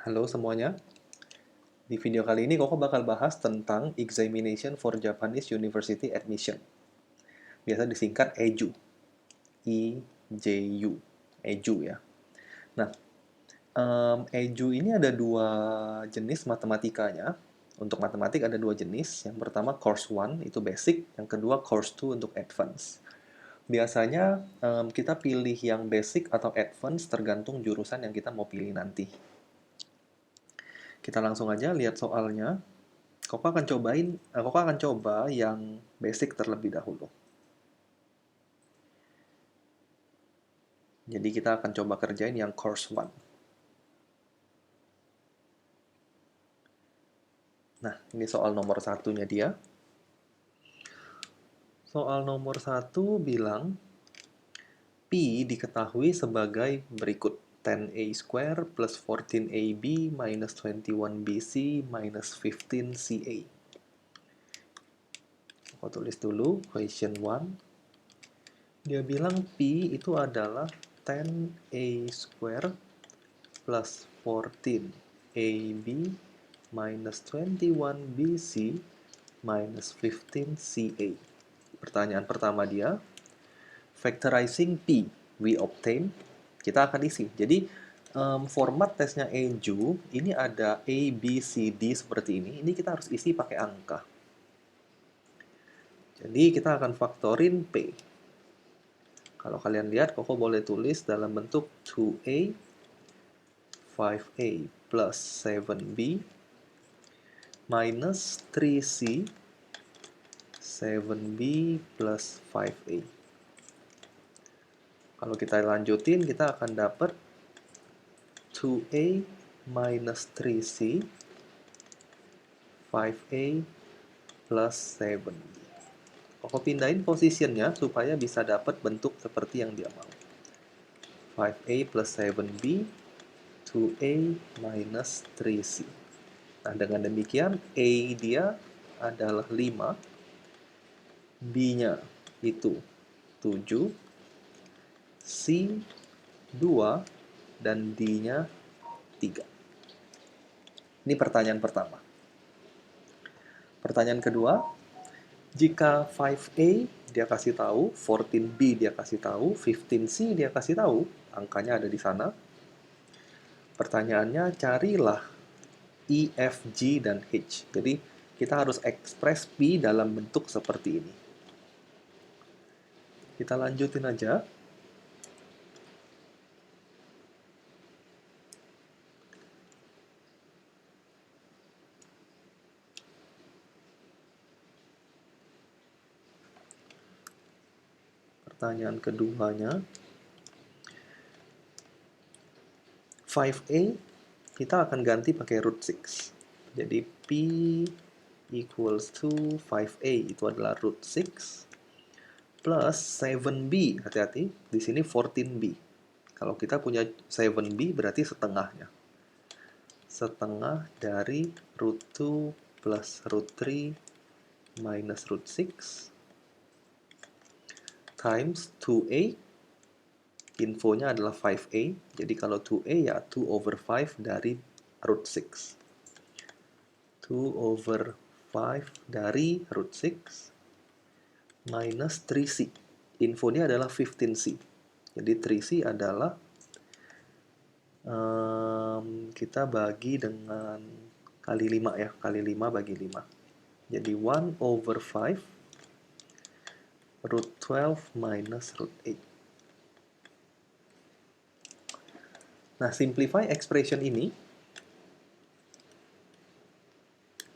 Halo semuanya, di video kali ini Koko bakal bahas tentang Examination for Japanese University Admission. Biasa disingkat EJU. EJU. EJU ya. Nah, EJU ini ada dua jenis matematikanya. Untuk matematik ada dua jenis. Yang pertama Course 1 itu basic, yang kedua Course 2 untuk advance. Biasanya kita pilih yang basic atau advance tergantung jurusan yang kita mau pilih nanti. Kita langsung aja lihat soalnya. Koko akan coba yang basic terlebih dahulu. Jadi kita akan coba kerjain yang course 1. Nah, ini soal nomor satunya dia. Soal nomor satu bilang, P diketahui sebagai berikut. 10a square plus 14ab minus 21bc minus 15ca. Aku tulis dulu, question 1. Dia bilang P itu adalah 10a square plus 14ab minus 21bc minus 15ca. Pertanyaan pertama dia, factorizing P, we obtain, kita akan isi. Jadi, format tesnya EJU, ini ada A, B, C, D seperti ini. Ini kita harus isi pakai angka. Jadi, kita akan faktorin P. Kalau kalian lihat, Koko boleh tulis dalam bentuk 2A, 5A plus 7B minus 3C, 7B plus 5A. Kalau kita lanjutin, kita akan dapat 2A minus 3C, 5A plus 7B. Koko pindahin posisinya supaya bisa dapat bentuk seperti yang dia mau. 5A plus 7B, 2A minus 3C. Nah, dengan demikian, A dia adalah 5, B-nya itu 7, C 2, dan D-nya 3. Ini pertanyaan pertama. Pertanyaan kedua, jika 5A dia kasih tahu, 14B dia kasih tahu, 15C dia kasih tahu, angkanya ada di sana. Pertanyaannya, carilah E, F, G, dan H. Jadi, kita harus ekspres P dalam bentuk seperti ini. Kita lanjutin aja. Pertanyaan keduanya, 5A kita akan ganti pakai root 6. Jadi P equals to 5A itu adalah root 6 plus 7B. Hati-hati, di sini 14B. Kalau kita punya 7B berarti setengahnya. Setengah dari root 2 plus root 3 minus root 6 times 2A. Infonya adalah 5A, jadi kalau 2A ya 2 over 5 dari root 6. 2 over 5 dari root 6 minus 3C. Infonya adalah 15C. Jadi 3C adalah kita bagi dengan kali 5 ya, kali 5 bagi 5. Jadi 1 over 5 root 12 minus root 8. Nah, simplify expression ini,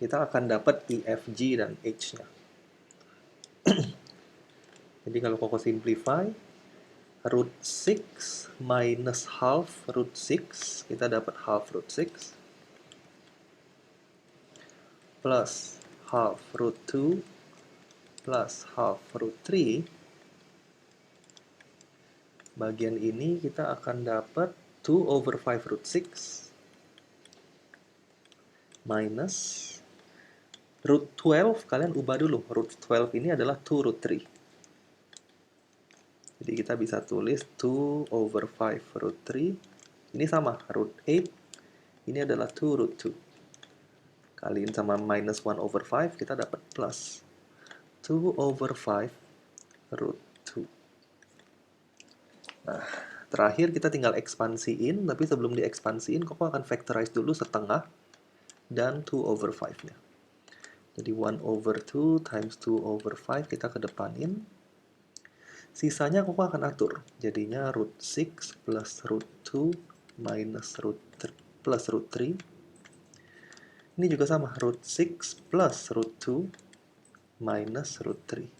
kita akan dapat E, F, G, dan H-nya. Jadi kalau Koko simplify, root 6 minus half root 6, kita dapat half root 6, plus half root 2, plus half root 3. Bagian ini kita akan dapat 2 over 5 root 6 minus root 12, kalian ubah dulu. Root 12 ini adalah 2 root 3. Jadi kita bisa tulis 2 over 5 root 3. Ini sama, root 8 Ini adalah 2 root 2. Kaliin sama minus 1 over 5, kita dapat plus 2 over 5 root 2. Nah, terakhir kita tinggal ekspansiin, tapi sebelum diekspansiin, Koko akan factorize dulu setengah dan 2 over 5-nya. Jadi 1 over 2 times 2 over 5 kita kedepanin. Sisanya Koko akan atur. Jadinya root 6 plus root 2 minus root 3, plus root 3. Ini juga sama, root 6 plus root 2 minus root 3.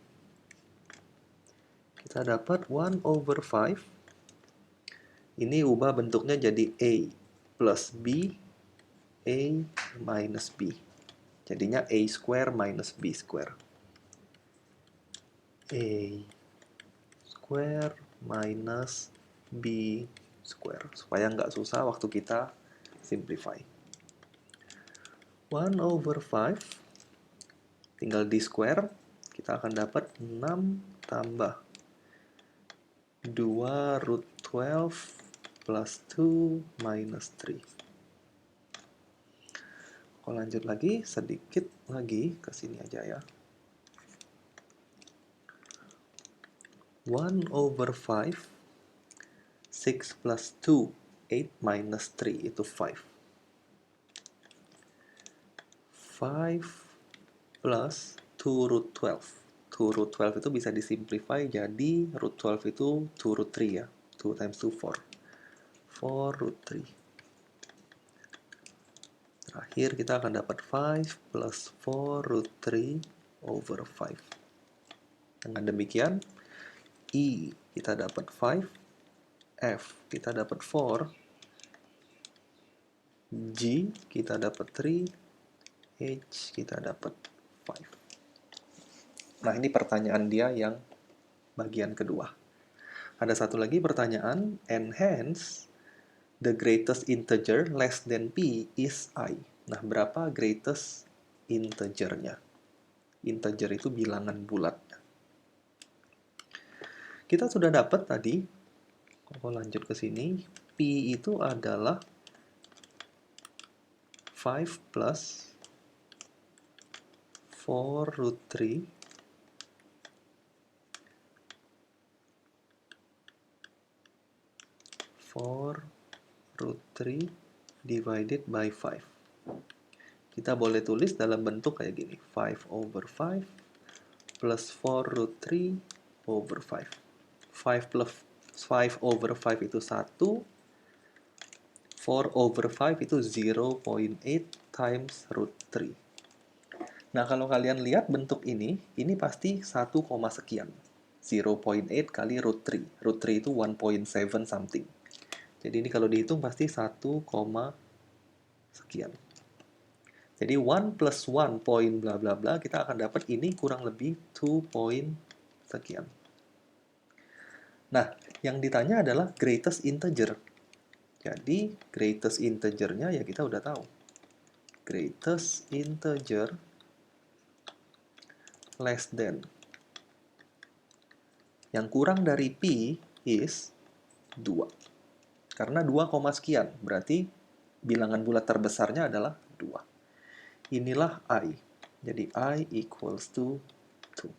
Kita dapat 1 over 5. Ini ubah bentuknya jadi A plus B, A minus B. Jadinya A square minus B square. A square minus B square. Supaya nggak susah waktu kita simplify. 1 over 5, tinggal di square, kita akan dapat 6 tambah 2 root 12 plus 2 minus 3. Kalau lanjut lagi, sedikit lagi, ke sini aja ya. 1 over 5, 6 plus 2, 8 minus 3, itu 5. 5 plus 2 root 12. 2 root 12 itu bisa disimplify jadi root 12 itu 2 root 3 ya. 2 times 2, 4. 4 root 3. Terakhir kita akan dapat 5 plus 4 root 3 over 5. Dengan demikian, E kita dapat 5, F kita dapat 4, G kita dapat 3, H kita dapat 5. Nah, ini pertanyaan dia yang bagian kedua. Ada satu lagi pertanyaan, and hence the greatest integer less than P is I. Nah, berapa greatest integernya? Integer itu bilangan bulat. Kita sudah dapat tadi, kalau lanjut ke sini, P itu adalah 5 plus 4 root 3 4 root 3 divided by 5. Kita boleh tulis dalam bentuk kayak gini, 5 over 5 plus 4 root 3 over 5. 5 plus 5 over 5 itu 1, 4 over 5 itu 0.8 times root 3. Nah, kalau kalian lihat bentuk ini pasti 1, sekian. 0.8 kali root 3. Root 3 itu 1.7 something. Jadi ini kalau dihitung pasti 1, sekian. Jadi 1 plus 1 point bla bla bla, kita akan dapat ini kurang lebih 2 point sekian. Nah, yang ditanya adalah greatest integer. Jadi, greatest integernya ya kita udah tahu. Greatest integer less than. Yang kurang dari P is 2. Karena 2, sekian, berarti bilangan bulat terbesarnya adalah 2. Inilah I. Jadi I equals to 2.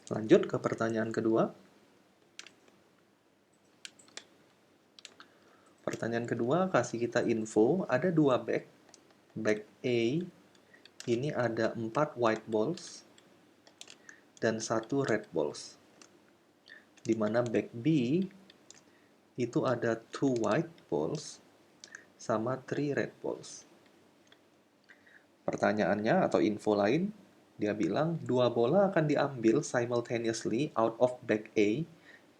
Lanjut ke pertanyaan kedua. Pertanyaan kedua kasih kita info, ada 2 bag. Bag A, ini ada 4 white balls dan 1 red balls. Di mana bag B, itu ada 2 white balls sama 3 red balls. Pertanyaannya atau info lain, dia bilang 2 bola akan diambil simultaneously out of bag A,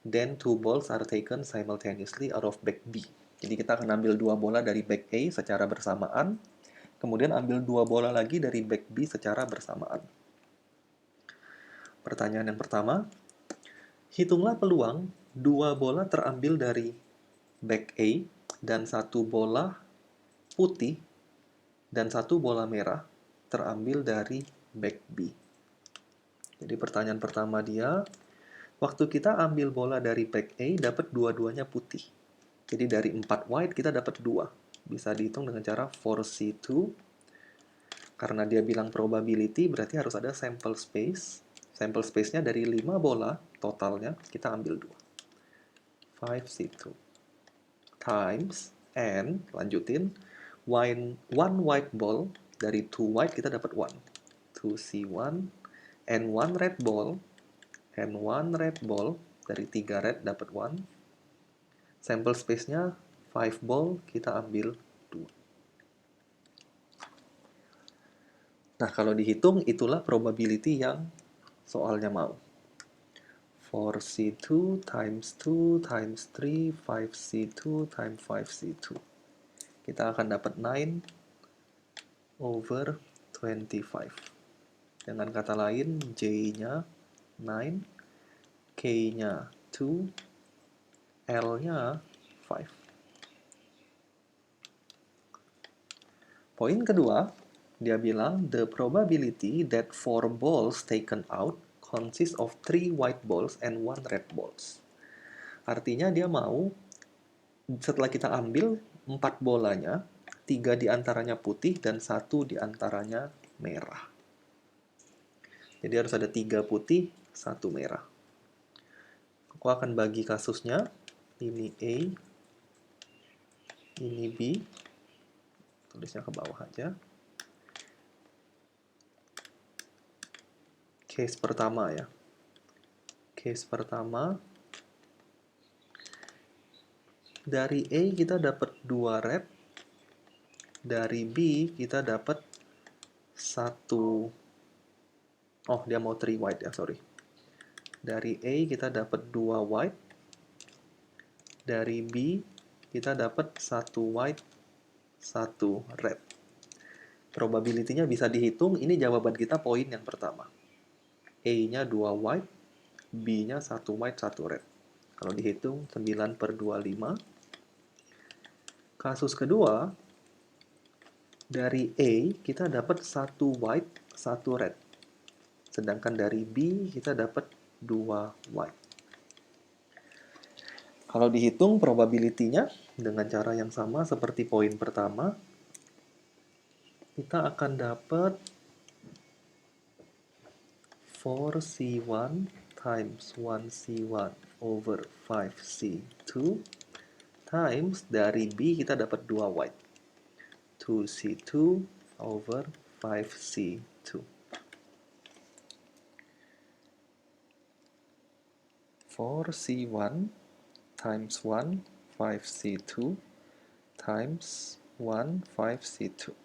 then 2 balls are taken simultaneously out of bag B. Jadi kita akan ambil 2 bola dari bag A secara bersamaan, kemudian ambil 2 bola lagi dari bag B secara bersamaan. Pertanyaan yang pertama, hitunglah peluang 2 bola terambil dari back A dan satu bola putih dan satu bola merah terambil dari back B. Jadi pertanyaan pertama dia, waktu kita ambil bola dari back A dapat dua-duanya putih. Jadi dari 4 white kita dapat 2. Bisa dihitung dengan cara 4C2. Karena dia bilang probability berarti harus ada sample space. Sample space-nya dari 5 bola totalnya kita ambil 2. 5C2 times and lanjutin one white ball dari 2 white kita dapat 1. 2C1 and one red ball dari 3 red dapat 1. Sample space-nya 5 ball kita ambil 2. Nah, kalau dihitung itulah probability yang soalnya mau. 4C2 times 2 times 3, 5C2 times 5C2. Kita akan dapat 9 over 25. Dengan kata lain, J-nya 9, K-nya 2, L-nya 5. Poin kedua, dia bilang the probability that 4 balls taken out consists of 3 white balls and 1 red balls. Artinya dia mau setelah kita ambil 4 bolanya, 3 diantaranya putih dan 1 diantaranya merah. Jadi harus ada 3 putih, 1 merah. Aku akan bagi kasusnya. Ini A, ini B. Tulisnya ke bawah aja. Case pertama ya. Case pertama, dari A kita dapat 2 red, dari B kita dapat 1. Oh, dia mau 3 white ya, sorry. Dari A kita dapat 2 white, dari B kita dapat 1 white, 1 red. Probability-nya bisa dihitung, ini jawaban kita poin yang pertama. A-nya 2 white, B-nya 1 white, 1 red. Kalau dihitung 9/25. Kasus kedua, dari A kita dapat 1 white, 1 red. Sedangkan dari B kita dapat 2 white. Kalau dihitung probability-nya dengan cara yang sama seperti poin pertama, kita akan dapat 4C1 times 1C1 over 5C2 times dari B kita dapat 2 white. 2C2 over 5C2. 4C1 times 1, 5C2 times 1, 5C2.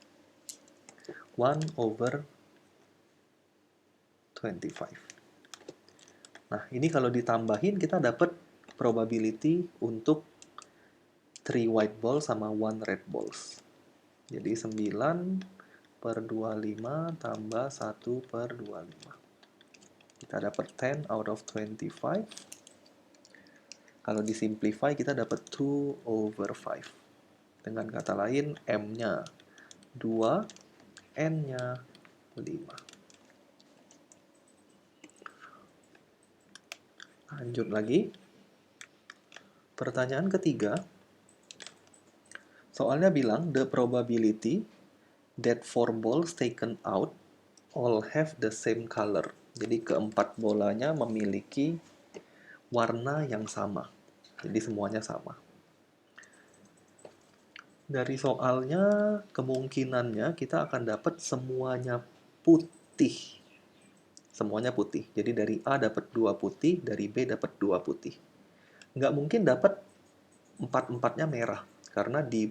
1 over 25. Nah, ini kalau ditambahin kita dapat probability untuk 3 white balls sama 1 red balls. Jadi 9/25 tambah 1/25. Kita dapat 10 out of 25. Kalau disimplify kita dapat 2 over 5. Dengan kata lain, M-nya 2, N-nya 5. Lanjut lagi. Pertanyaan ketiga. Soalnya bilang, the probability that 4 balls taken out all have the same color. Jadi keempat bolanya memiliki warna yang sama. Jadi semuanya sama. Dari soalnya, kemungkinannya kita akan dapat semuanya putih. Semuanya putih. Jadi dari A dapat 2 putih, dari B dapat 2 putih. Nggak mungkin dapat 4-4-nya merah. Karena di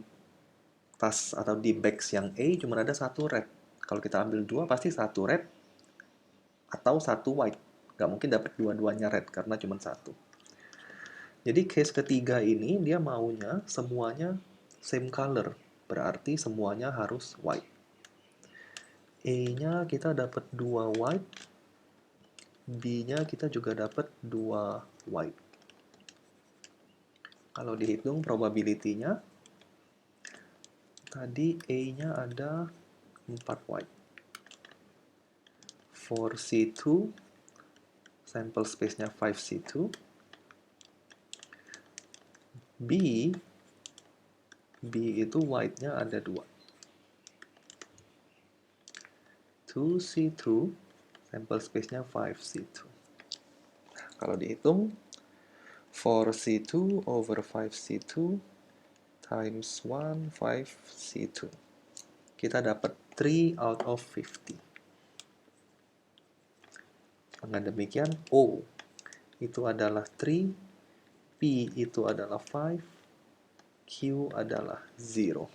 tas atau di bags yang A cuma ada 1 red. Kalau kita ambil 2 pasti 1 red atau 1 white. Nggak mungkin dapat dua-duanya red karena cuma 1. Jadi case ketiga ini dia maunya semuanya same color. Berarti semuanya harus white. A-nya kita dapat 2 white. B-nya kita juga dapat 2 white. Kalau dihitung probability-nya, tadi A-nya ada 4 white. For C2, sample space-nya 5C2. B itu white-nya ada 2. 2C2, sample space-nya 5C2. Kalau dihitung, 4C2 over 5C2 times 1, 5C2. Kita dapat 3 out of 50. Dengan demikian, O itu adalah 3, P itu adalah 5, Q adalah 0.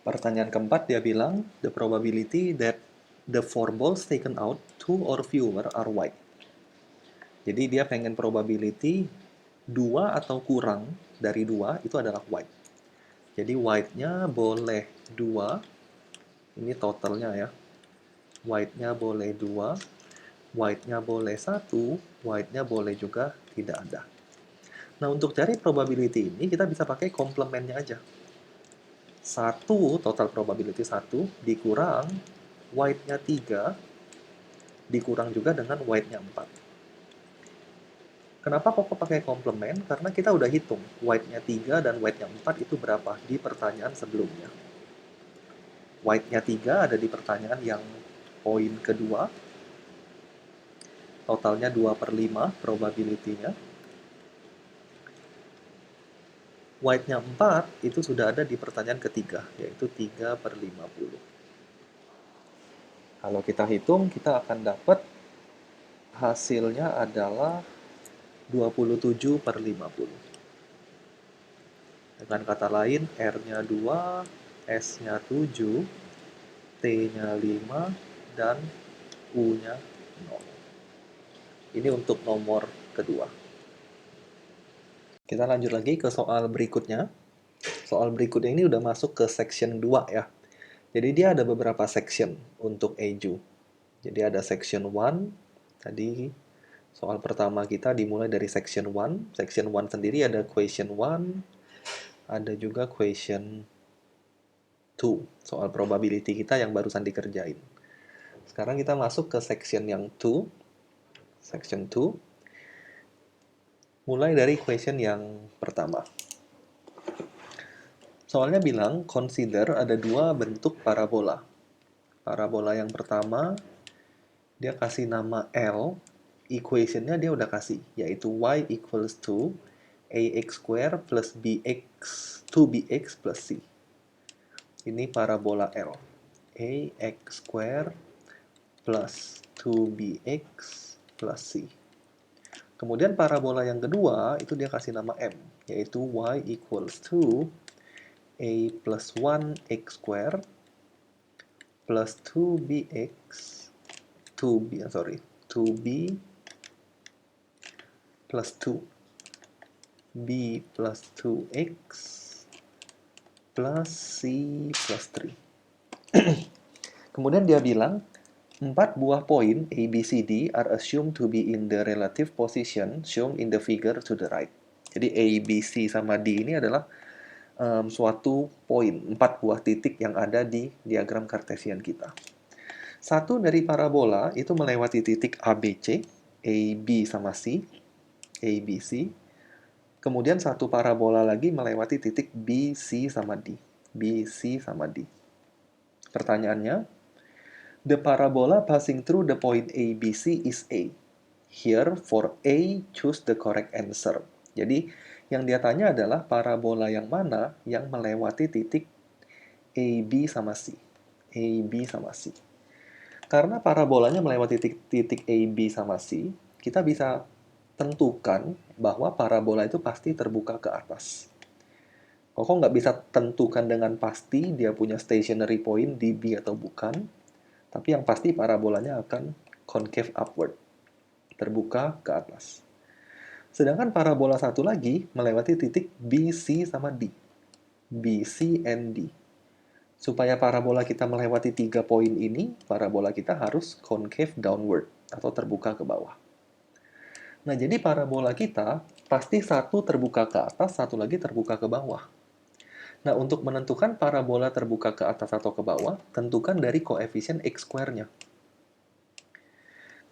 Pertanyaan keempat dia bilang, the probability that the 4 balls taken out, 2 or fewer are white. Jadi dia pengen probability 2 atau kurang dari 2 itu adalah white. Jadi white-nya boleh 2, ini totalnya ya. White-nya boleh 2, white-nya boleh 1, white-nya boleh juga tidak ada. Nah, untuk cari probability ini, kita bisa pakai komplementnya aja. 1, total probability 1, dikurang white-nya 3, dikurang juga dengan white-nya 4. Kenapa kok pakai komplement? Karena kita udah hitung white-nya 3 dan white-nya 4 itu berapa di pertanyaan sebelumnya. White-nya 3 ada di pertanyaan yang poin kedua. Totalnya 2/5 probability-nya. White-nya 4 itu sudah ada di pertanyaan ketiga, yaitu 3/50. Kalau kita hitung, kita akan dapat hasilnya adalah 27/50. Dengan kata lain, R-nya 2, S-nya 7, T-nya 5, dan U-nya 0. Ini untuk nomor kedua. Kita lanjut lagi ke soal berikutnya. Soal berikutnya ini udah masuk ke section 2 ya. Jadi dia ada beberapa section untuk Eju. Jadi ada section 1, tadi soal pertama kita dimulai dari section 1. Section 1 sendiri ada question 1, ada juga question 2, soal probability kita yang barusan dikerjain. Sekarang kita masuk ke section yang 2, section 2, mulai dari question yang pertama. Soalnya bilang, consider ada 2 bentuk parabola. Parabola yang pertama, dia kasih nama L, equation-nya dia udah kasih, yaitu y equals to ax square plus bx, 2bx plus c. Ini parabola L. Ax square plus 2bx plus c. Kemudian parabola yang kedua, itu dia kasih nama M, yaitu y equals to a plus 1x square plus 2b plus 2, b plus 2x plus c plus 3. Kemudian dia bilang, 4 buah poin A, B, C, D are assumed to be in the relative position shown in the figure to the right. Jadi A, B, C, sama D ini adalah suatu poin, 4 buah titik yang ada di diagram Cartesian kita. Satu dari parabola itu melewati titik ABC, A, B, sama C, A, B, C. Kemudian satu parabola lagi melewati titik B, C, sama D. B, C, sama D. Pertanyaannya, the parabola passing through the point A, B, C is A. Here, for A, choose the correct answer. Jadi, yang dia tanya adalah parabola yang mana yang melewati titik A, B, sama C. A, B, sama C. Karena parabolanya melewati titik A, B, sama C, kita bisa tentukan bahwa parabola itu pasti terbuka ke atas. Kok nggak bisa tentukan dengan pasti dia punya stationary point di B atau bukan, tapi yang pasti parabolanya akan concave upward, terbuka ke atas. Sedangkan parabola satu lagi melewati titik B, C, sama D. B, C, and D. Supaya parabola kita melewati 3 poin ini, parabola kita harus concave downward, atau terbuka ke bawah. Nah, jadi parabola kita pasti satu terbuka ke atas, satu lagi terbuka ke bawah. Nah, untuk menentukan parabola terbuka ke atas atau ke bawah, tentukan dari koefisien x square-nya.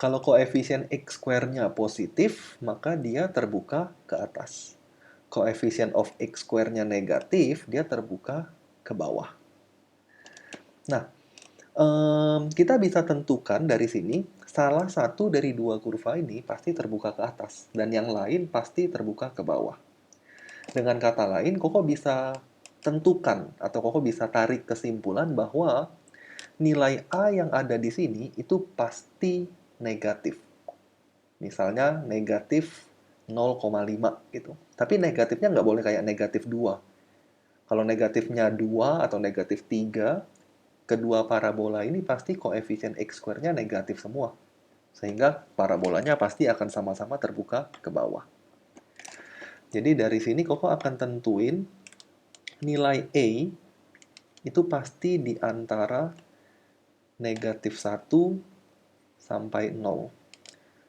Kalau koefisien x square-nya positif, maka dia terbuka ke atas. Koefisien of x square-nya negatif, dia terbuka ke bawah. Nah, kita bisa tentukan dari sini, salah satu dari dua kurva ini pasti terbuka ke atas, dan yang lain pasti terbuka ke bawah. Dengan kata lain, Koko bisa tentukan, atau Koko bisa tarik kesimpulan bahwa nilai A yang ada di sini itu pasti negatif. Misalnya negatif 0,5 gitu. Tapi negatifnya nggak boleh kayak negatif 2. Kalau negatifnya 2 atau negatif 3, kedua parabola ini pasti koefisien x square-nya negatif semua. Sehingga parabolanya pasti akan sama-sama terbuka ke bawah. Jadi dari sini Koko akan tentuin nilai A itu pasti di antara negatif 1 sampai 0.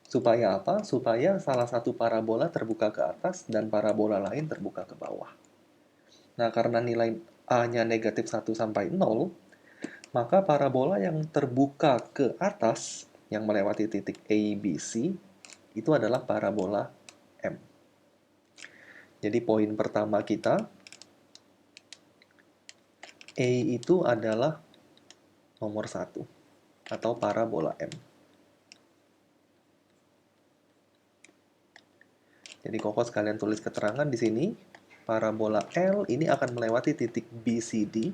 Supaya apa? Supaya salah satu parabola terbuka ke atas dan parabola lain terbuka ke bawah. Nah, karena nilai A-nya negatif 1 sampai 0, maka parabola yang terbuka ke atas, yang melewati titik A, B, C, itu adalah parabola M. Jadi poin pertama kita, A itu adalah nomor 1, atau parabola M. Jadi Koko sekalian tulis keterangan di sini, parabola L ini akan melewati titik BCD,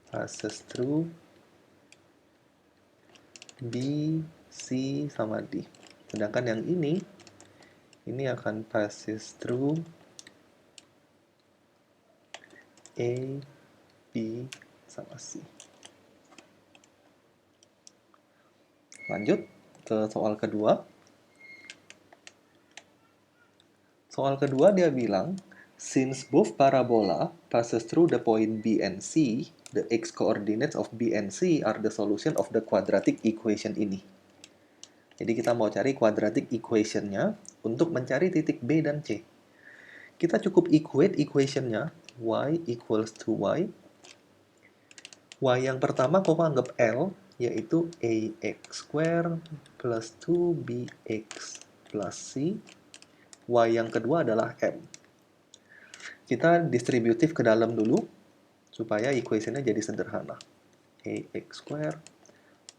passes through B, C, sama D. Sedangkan yang ini akan passes through A, B, sama C. Lanjut ke soal kedua. Soal kedua dia bilang, since both parabola passes through the point B and C, the x-coordinates of B and C are the solution of the quadratic equation ini. Jadi kita mau cari quadratic equation-nya untuk mencari titik B dan C. Kita cukup equate equation-nya, y equals to y. Y yang pertama kok anggap L, yaitu ax square plus 2bx plus c. Y yang kedua adalah M. Kita distributif ke dalam dulu, supaya equation-nya jadi sederhana. Ax square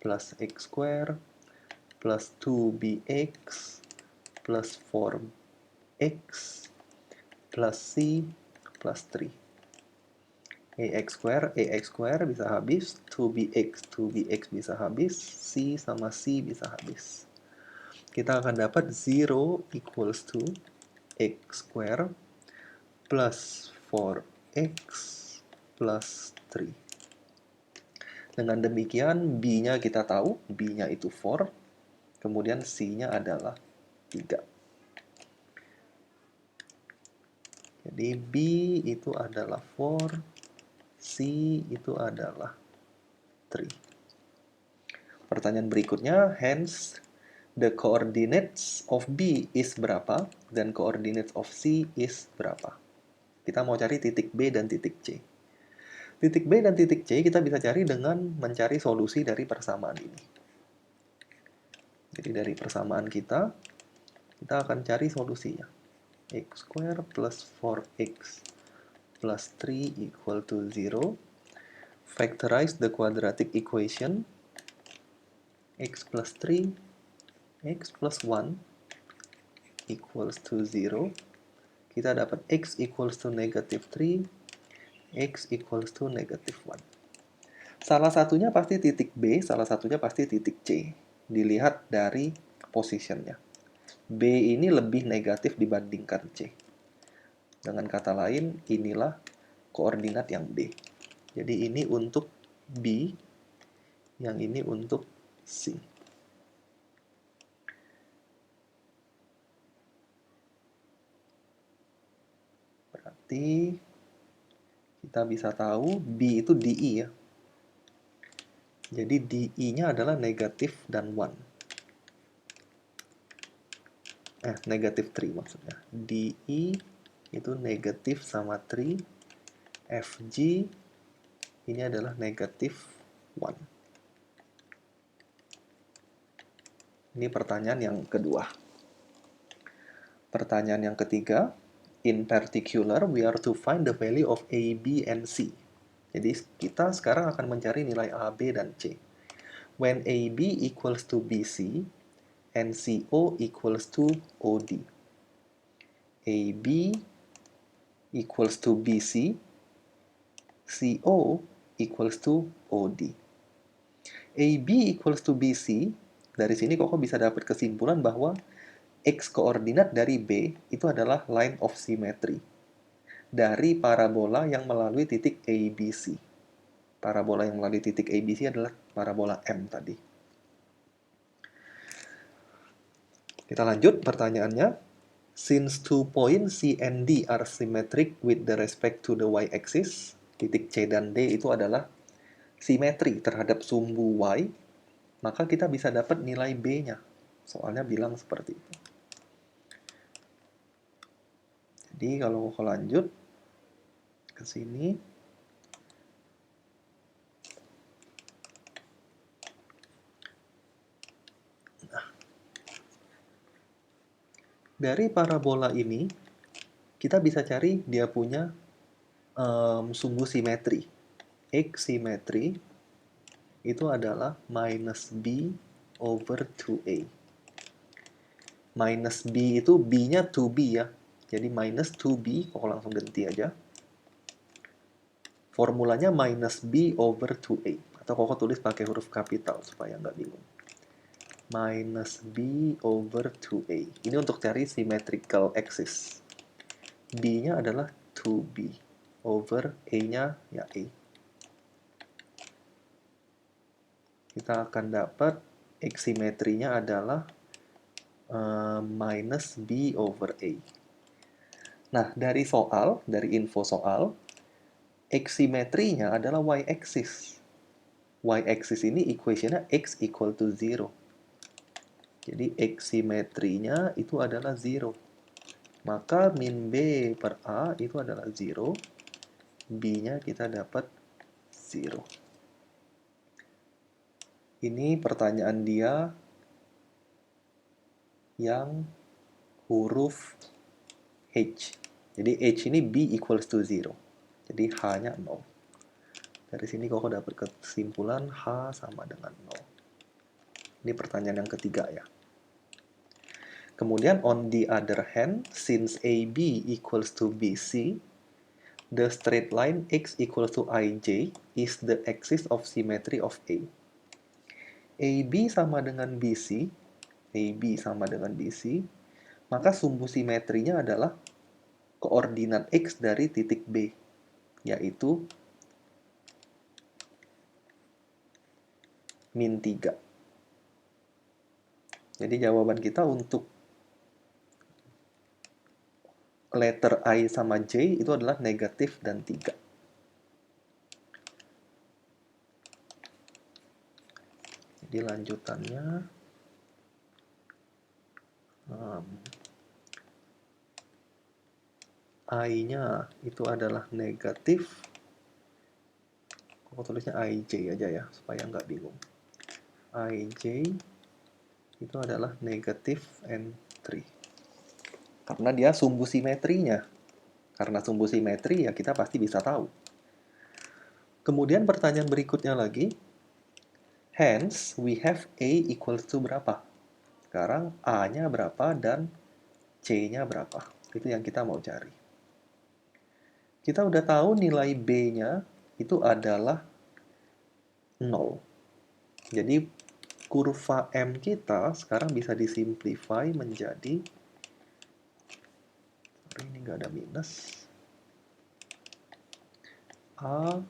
plus x square plus 2bx plus 4x plus c plus 3. Ax square bisa habis, 2bx bisa habis, c sama c bisa habis. Kita akan dapat 0 equals to x square plus 4x plus 3. Dengan demikian, B-nya kita tahu, B-nya itu 4, kemudian C-nya adalah 3. Jadi B itu adalah 4, C itu adalah 3. Pertanyaan berikutnya, hence the coordinates of B is berapa dan coordinates of C is berapa. Kita mau cari titik B dan titik C. Titik B dan titik C kita bisa cari dengan mencari solusi dari persamaan ini. Jadi dari persamaan kita akan cari solusinya. X square plus 4x plus 3 equal to 0. Factorize the quadratic equation. X plus 3, x plus 1 equals to 0. Kita dapat x equals to negative 3, x equals to negative 1. Salah satunya pasti titik B, salah satunya pasti titik C. Dilihat dari positionnya. B ini lebih negatif dibandingkan C. Dengan kata lain, inilah koordinat yang B. Jadi ini untuk B, yang ini untuk C. Berarti kita bisa tahu B itu DI ya. Jadi DI-nya adalah negatif dan 1. negatif 3 maksudnya. DE itu negatif sama 3, FG ini adalah negatif 1. Ini pertanyaan yang kedua. Pertanyaan yang ketiga, in particular, we are to find the value of A, B, and C. Jadi kita sekarang akan mencari nilai A, B, dan C. When AB equals to BC, and CO equals to OD. AB equals to BC, CO equals to OD. AB equals to BC, dari sini kok bisa dapat kesimpulan bahwa X koordinat dari B itu adalah line of symmetry dari parabola yang melalui titik ABC. Parabola yang melalui titik ABC adalah parabola M tadi. Kita lanjut pertanyaannya. Since two points C and D are symmetric with the respect to the y-axis, titik C dan D itu adalah simetri terhadap sumbu y, maka kita bisa dapat nilai B-nya. Soalnya bilang seperti itu. Jadi kalau mau lanjut ke sini, dari parabola ini, kita bisa cari dia punya sumbu simetri. X simetri itu adalah minus B over 2A. Minus B itu B-nya 2B ya. Jadi minus 2B, kok langsung ganti aja. Formulanya minus B over 2A. Atau kok tulis pakai huruf kapital supaya nggak bingung. Minus B over 2A. Ini untuk cari symmetrical axis. B-nya adalah 2B over A-nya ya A. Kita akan dapat X simetrinya adalah minus B over A. Nah, dari info soal, X simetrinya adalah Y-axis. Y-axis ini equationnya X equal to 0. Jadi X simetrinya itu adalah 0. Maka min B per A itu adalah 0. B-nya kita dapat 0. Ini pertanyaan dia yang huruf H. Jadi H ini B equals to 0. Jadi H-nya 0. Dari sini kok dapat kesimpulan H sama dengan 0. Ini pertanyaan yang ketiga ya. Kemudian on the other hand, since AB equals to BC, the straight line X equals to IJ is the axis of symmetry of A. AB sama dengan BC, maka sumbu simetrinya adalah koordinat X dari titik B, yaitu min 3. Jadi jawaban kita untuk letter I sama J itu adalah negatif dan 3. Jadi lanjutannya I-nya itu adalah negatif. Aku tulisnya IJ aja ya, supaya nggak bingung. IJ itu adalah negatif N3. Karena dia sumbu simetrinya. Karena sumbu simetri ya kita pasti bisa tahu. Kemudian pertanyaan berikutnya lagi. Hence, we have A equals to berapa? Sekarang A-nya berapa dan C-nya berapa? Itu yang kita mau cari. Kita udah tahu nilai B-nya itu adalah 0. Jadi kurva M kita sekarang bisa disimplify menjadi, ini nggak ada minus, A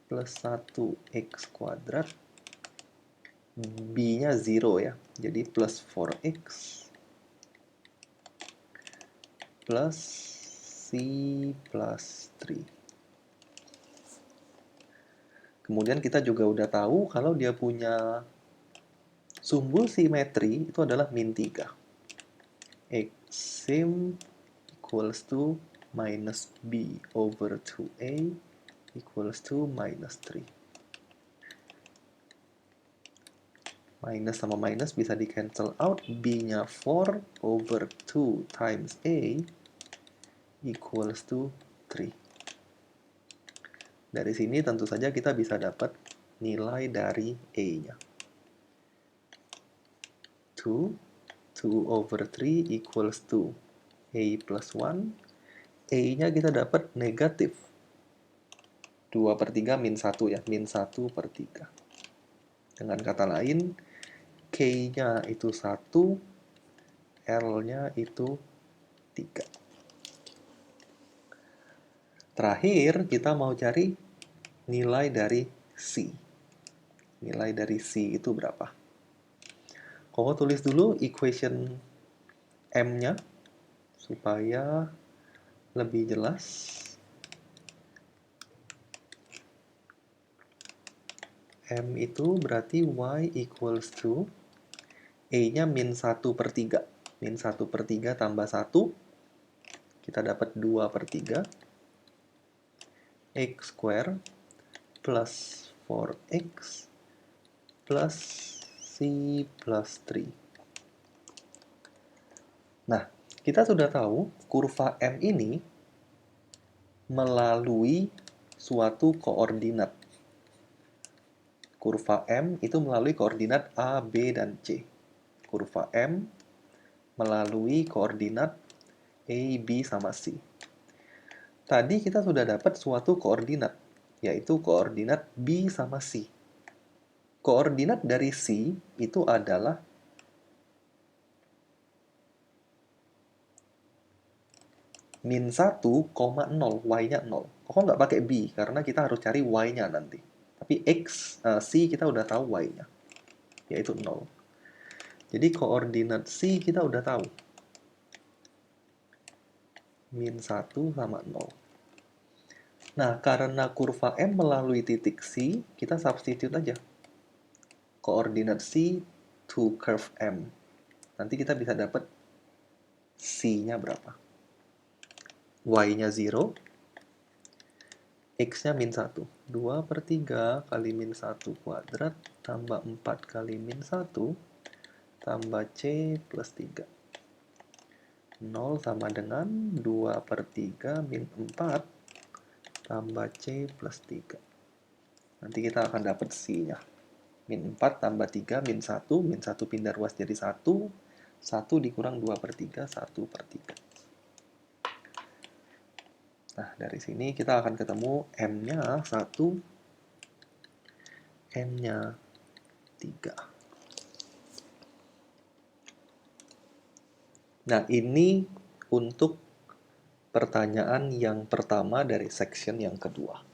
plus 1x kuadrat, B-nya 0 ya, jadi plus 4x plus C plus 3. Kemudian kita juga udah tahu kalau dia punya sumbu simetri itu adalah min 3. X sim equals to minus B over 2A equals to minus 3. Minus sama minus bisa di cancel out. B-nya 4 over 2 times A equals to 3. Dari sini tentu saja kita bisa dapat nilai dari A-nya. 2 over 3 equals to A plus 1. A-nya kita dapat negatif. 2 per 3 min 1 ya, min 1 per 3. Dengan kata lain, K-nya itu 1, L-nya itu 3. Terakhir, kita mau cari nilai dari C. Nilai dari C itu berapa? Koko tulis dulu equation M-nya supaya lebih jelas. M itu berarti Y equals to E-nya min 1 per 3. Min 1 per 3 tambah 1. Kita dapat 2 per 3. X square plus 4X plus C plus 3. Nah, kita sudah tahu kurva M ini melalui suatu koordinat. Kurva M itu melalui koordinat A, B, dan C. Kurva M melalui koordinat A, B, sama C. Tadi kita sudah dapat suatu koordinat, yaitu koordinat B sama C. Koordinat dari C itu adalah min 1, 0, Y-nya 0. Kok nggak pakai B? Karena kita harus cari Y-nya nanti. Tapi C kita udah tahu Y-nya, yaitu 0. Jadi koordinat C kita udah tahu. Min 1 sama 0. Nah, karena kurva M melalui titik C, kita substitute aja. Koordinat C to curve M. Nanti kita bisa dapat C-nya berapa. Y-nya 0. X-nya min 1. 2 per 3 kali min 1 kuadrat tambah 4 kali min 1 tambah C plus 3. 0 sama dengan 2 per 3 min 4 tambah C plus 3. Nanti kita akan dapat C-nya. Min 4 tambah 3 min 1. Min 1 pindah ruas jadi 1. 1 dikurang 2 per 3, 1 per 3. Nah, dari sini kita akan ketemu M-nya 1, N-nya 3. Nah, ini untuk pertanyaan yang pertama dari section yang kedua.